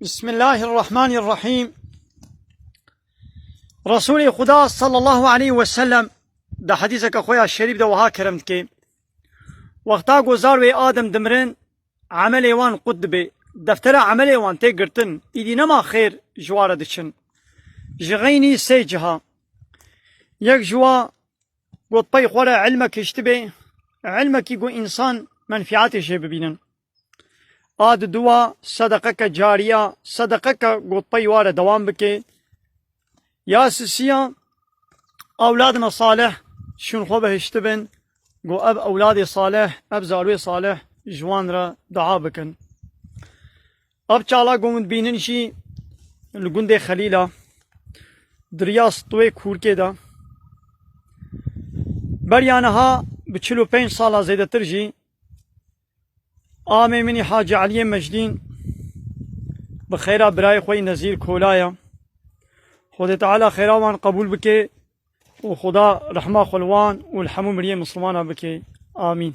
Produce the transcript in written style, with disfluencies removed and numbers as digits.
بسم الله الرحمن الرحیم. رسول خدا صلی الله علیه و سلم دا حدیث که خویا شریف دا وها کرمت که وقتا گذار وی آدم دمرن عمل وان قد به دفتر عمل وان تی گرتن ایدی نما خیر جوار دچن جغینی سی جها یک جوا گوت پی خوره علمك اشتبه علمك گو انسان منفعاتش ببینن آد دوا صدقه که جاریه صدقه که گوت پی واره دوام بکه یا سسیه اولادنا صالح شون خوبه اشتبن گو اب اولاد صالح اب زاروی صالح جوان را دعا بکن اب چالا گومد بینن شی لگنده خلیلا دریاس توی کورکه دا بریانها به 45 ساله زیده تر جی آمی منی حاج علی مجدین بخیره برای خوی نظیر کولایا خود تعالی خیراوان قبول بکه و خدا رحمه خلوان و الحمو مریه مسلمانه بکه آمین.